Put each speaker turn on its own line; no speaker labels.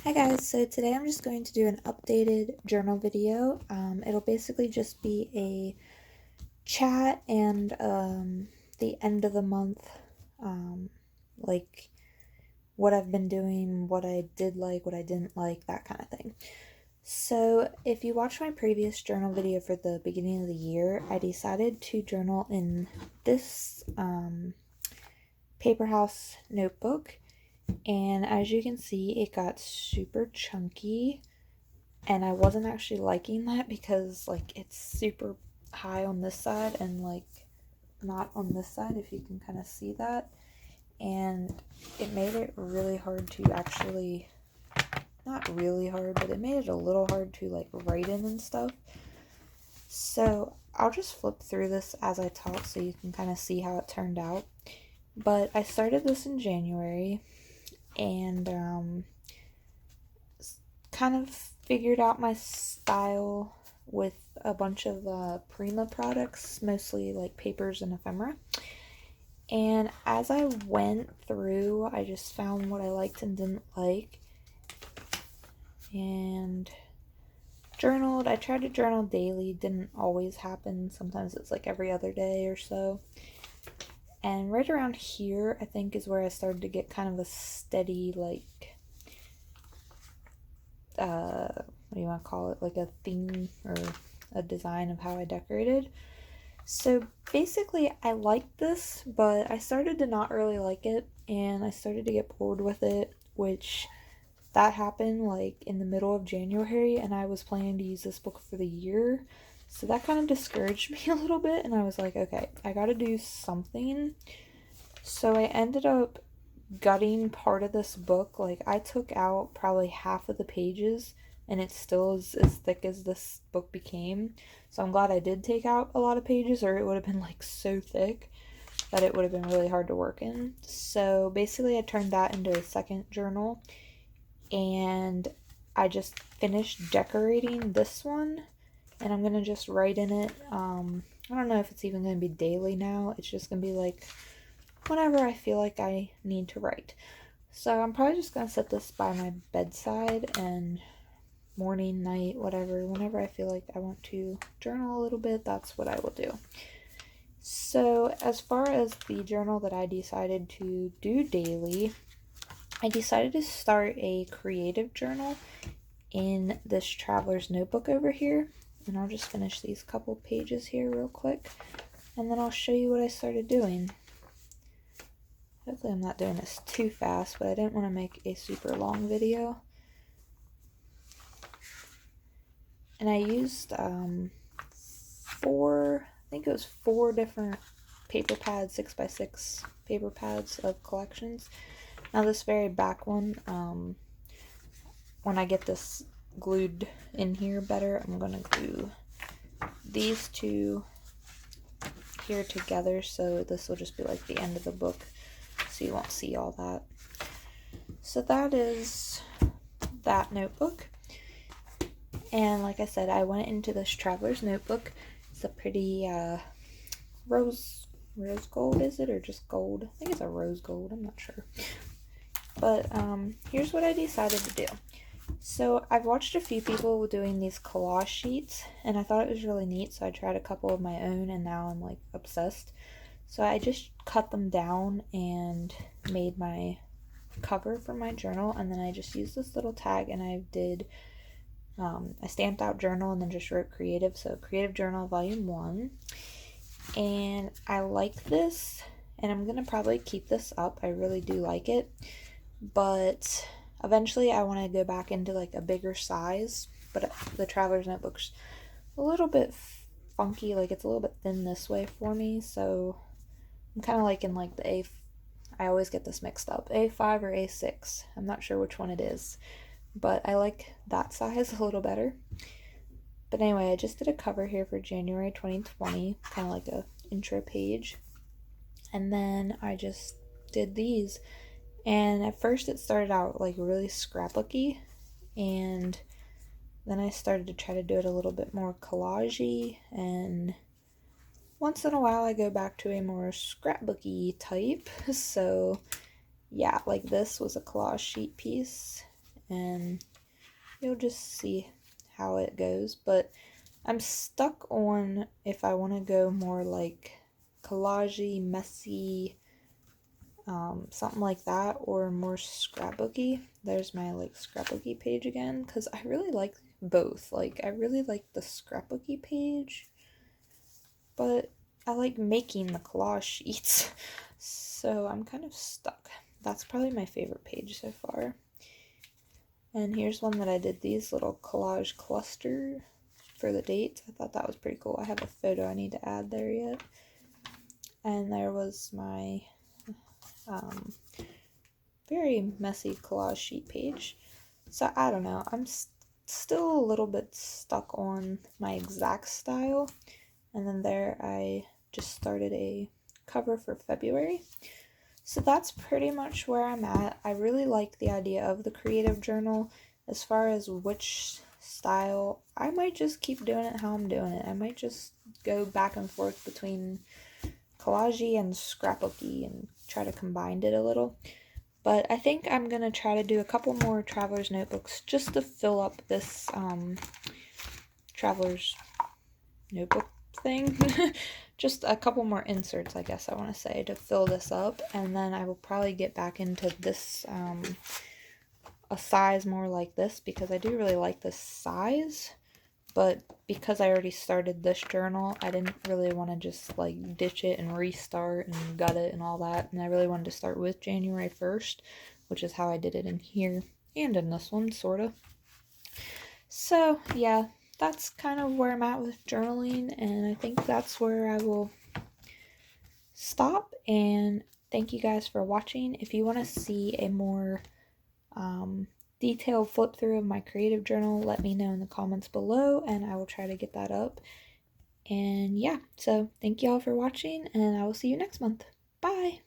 Hi guys, so today I'm just going to do an updated journal video. It'll basically just be a chat and the end of the month, um, like what I've been doing, what I did like, what I didn't like, that kind of thing. So if you watched my previous journal video for the beginning of the year, I decided to journal in this paper house notebook. And as you can see, it got super chunky, and I wasn't actually liking that because like it's super high on this side and like not on this side, if you can kind of see that, and it made it really hard to actually, not really hard, but it made it a little hard to like write in and stuff. So I'll just flip through this as I talk so you can kind of see how it turned out. But I started this in January, and kind of figured out my style with a bunch of Prima products, mostly like papers and ephemera. And as I went through, I just found what I liked and didn't like, and journaled. I tried to journal daily, didn't always happen. Sometimes it's like every other day or so. And right around here, I think, is where I started to get kind of a steady, like, what do you want to call it? Like a theme or a design of how I decorated. So basically, I liked this, but I started to not really like it, and I started to get bored with it, which that happened like in the middle of January, and I was planning to use this book for the year. So that kind of discouraged me a little bit, and I was like, okay, I gotta do something. So I ended up gutting part of this book. Like, I took out probably half of the pages, and it still is as thick as this book became. So I'm glad I did take out a lot of pages, or it would have been like so thick that it would have been really hard to work in. So basically I turned that into a second journal, and I just finished decorating this one, and I'm gonna just write in it. I don't know if it's even gonna be daily now. It's just gonna be like whenever I feel like I need to write. So I'm probably just gonna set this by my bedside, and morning, night, whatever, whenever I feel like I want to journal a little bit, that's what I will do. So as far as the journal that I decided to do daily, I decided to start a creative journal in this traveler's notebook over here. And I'll just finish these couple pages here real quick, and then I'll show you what I started doing. Hopefully I'm not doing this too fast, but I didn't want to make a super long video. And I used I think it was four different paper pads, 6x6 paper pads of collections. Now this very back one, when I get this glued in here better, I'm going to glue these two here together, so this will just be like the end of the book, so you won't see all that. So that is that notebook. And like I said, I went into this traveler's notebook. It's a pretty rose gold, is it, or just gold? I think it's a rose gold, I'm not sure. But here's what I decided to do. So I've watched a few people doing these collage sheets, and I thought it was really neat, so I tried a couple of my own, and now I'm like obsessed. So I just cut them down and made my cover for my journal, and then I just used this little tag, and I stamped out journal and then just wrote creative, so creative journal volume 1. And I like this, and I'm gonna probably keep this up. I really do like it, but eventually I want to go back into like a bigger size. But the traveler's notebook's a little bit funky, like it's a little bit thin this way for me, so I'm kind of like in like the I always get this mixed up, A5 or A6. I'm not sure which one it is, but I like that size a little better. But anyway, I just did a cover here for January 2020, kind of like a intro page. And then I just did these. And at first it started out like really scrapbooky, and then I started to try to do it a little bit more collagey, and once in a while I go back to a more scrapbooky type. So yeah, like this was a collage sheet piece, and you'll just see how it goes. But I'm stuck on if I want to go more like collagey, messy, something like that, or more scrapbooky. There's my like scrapbooky page again, because I really like both. Like, I really like the scrapbooky page, but I like making the collage sheets. So I'm kind of stuck. That's probably my favorite page so far. And here's one that I did these little collage cluster for the dates. I thought that was pretty cool. I have a photo I need to add there yet. And there was my very messy collage sheet page. So I don't know. I'm still a little bit stuck on my exact style. And then there I just started a cover for February. So that's pretty much where I'm at. I really like the idea of the creative journal. As far as which style, I might just keep doing it how I'm doing it. I might just go back and forth between collagey and scrapbooky and try to combine it a little. But I think I'm going to try to do a couple more traveler's notebooks just to fill up this traveler's notebook thing. Just a couple more inserts, I guess I want to say, to fill this up. And then I will probably get back into this, a size more like this, because I do really like this size. But because I already started this journal, I didn't really want to just like ditch it and restart and gut it and all that. And I really wanted to start with January 1st, which is how I did it in here and in this one, sort of. So yeah, that's kind of where I'm at with journaling, and I think that's where I will stop. And thank you guys for watching. If you want to see a more detailed flip through of my creative journal, let me know in the comments below and I will try to get that up. And yeah, so thank you all for watching, and I will see you next month. Bye!